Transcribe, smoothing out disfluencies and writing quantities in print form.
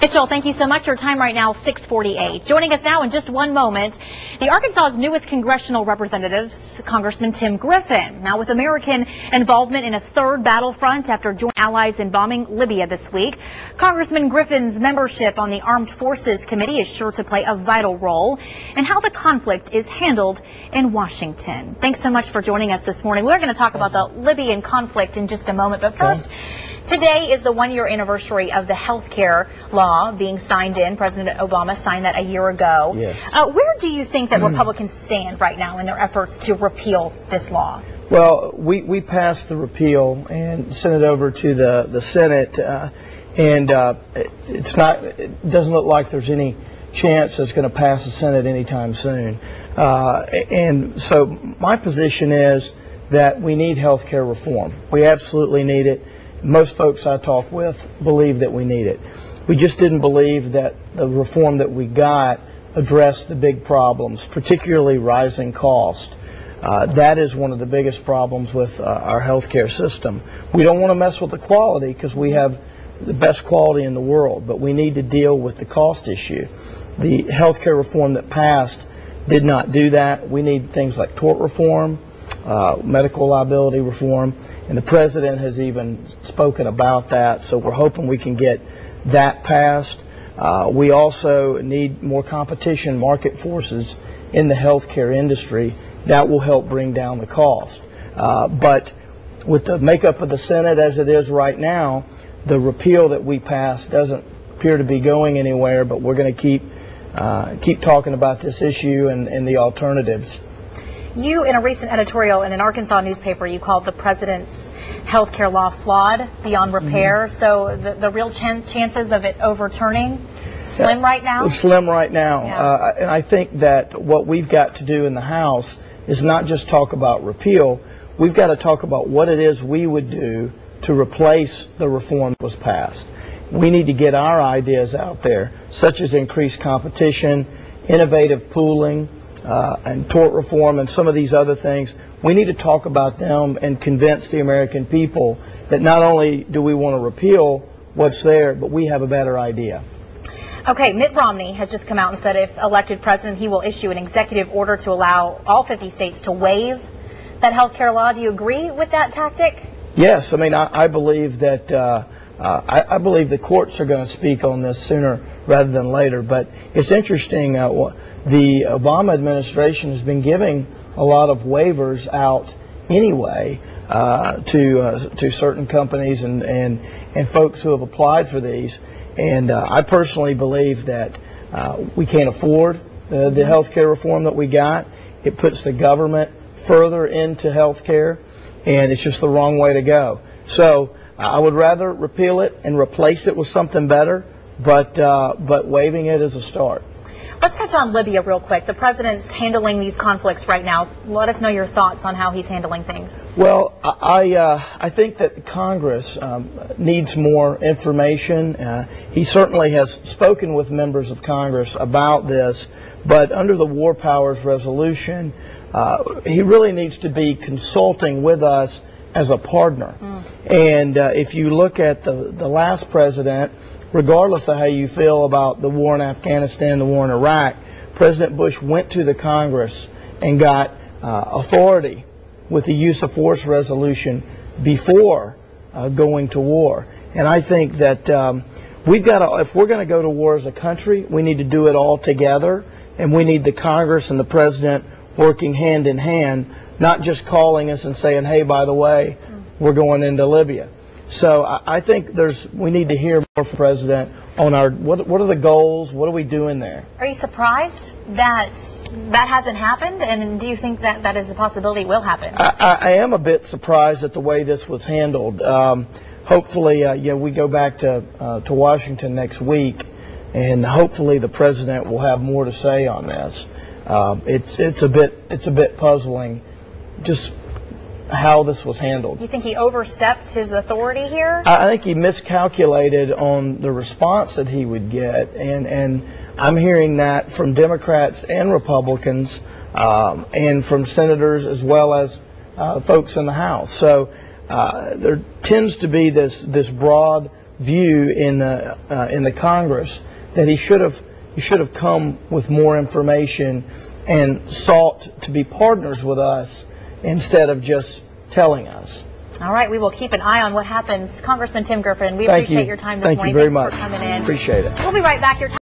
Mitchell, thank you so much. Your time right now, 6:48. Joining us now in just one moment, the Arkansas's newest congressional representatives, Congressman Tim Griffin. Now, with American involvement in a third battlefront after joining allies in bombing Libya this week, Congressman Griffin's membership on the Armed Forces Committee is sure to play a vital role in how the conflict is handled in Washington. Thanks so much for joining us this morning. We're going to talk about the Libyan conflict in just a moment, but first, today is the one-year anniversary of the health care law being signed in. President Obama signed that a year ago. Yes. Where do you think that Republicans stand right now in their efforts to repeal this law? Well, we passed the repeal and sent it over to the Senate, and it doesn't look like there's any chance it's going to pass the Senate anytime soon. And so my position is that we need health care reform. We absolutely need it. Most folks I talk with believe that we need it. We just didn't believe that the reform that we got addressed the big problems, particularly rising cost. That is one of the biggest problems with our healthcare system. We don't want to mess with the quality because we have the best quality in the world, but we need to deal with the cost issue. The healthcare reform that passed did not do that. We need things like tort reform, medical liability reform, and the president has even spoken about that, so we're hoping we can get that passed. We also need more competition, market forces in the healthcare industry. That will help bring down the cost. But with the makeup of the Senate as it is right now, the repeal that we passed doesn't appear to be going anywhere, but we're going to keep talking about this issue and the alternatives. You, in a recent editorial in an Arkansas newspaper, you called the president's health care law flawed, beyond repair. So the real chances of it overturning, slim right now? Slim right now. Yeah. And I think that what we've got to do in the House is not just talk about repeal. We've got to talk about what it is we would do to replace the reform that was passed. We need to get our ideas out there, such as increased competition, innovative pooling, and tort reform and some of these other things. We need to talk about them and convince the American people that not only do we want to repeal what's there, but we have a better idea. Okay, Mitt Romney has just come out and said if elected president, he will issue an executive order to allow all 50 states to waive that health care law. Do you agree with that tactic? Yes. I mean, I believe that I believe the courts are going to speak on this sooner rather than later. But it's interesting. The Obama administration has been giving a lot of waivers out anyway to certain companies and folks who have applied for these. And I personally believe that we can't afford the health care reform that we got. It puts the government further into health care, and it's just the wrong way to go. So I would rather repeal it and replace it with something better, but waiving it is a start. Let's touch on Libya real quick. The president's handling these conflicts right now. Let us know your thoughts on how he's handling things. Well, I think that Congress needs more information. He certainly has spoken with members of Congress about this, but under the War Powers Resolution, he really needs to be consulting with us as a partner. And if you look at the last president, regardless of how you feel about the war in Afghanistan, the war in Iraq, President Bush went to the Congress and got authority with the use of force resolution before going to war. And I think that we've got to, if we're going to go to war as a country, we need to do it all together, and we need the Congress and the president working hand in hand, not just calling us and saying, hey, by the way, we're going into Libya. So I think we need to hear more from the president on what are the goals, what are we doing there? Are you surprised that that hasn't happened, and do you think that that is a possibility it will happen? I am a bit surprised at the way this was handled. Hopefully, we go back to Washington next week, and hopefully the president will have more to say on this. It's a bit puzzling, just how this was handled. You think he overstepped his authority here? I think he miscalculated on the response that he would get, and I'm hearing that from Democrats and Republicans, and from senators as well as folks in the House. So there tends to be this broad view in the Congress that he should have come with more information and sought to be partners with us instead of just telling us. All right, we will keep an eye on what happens. Congressman Tim Griffin, we appreciate your time this morning. Thank you very much. Thanks for coming in. Appreciate it. We'll be right back.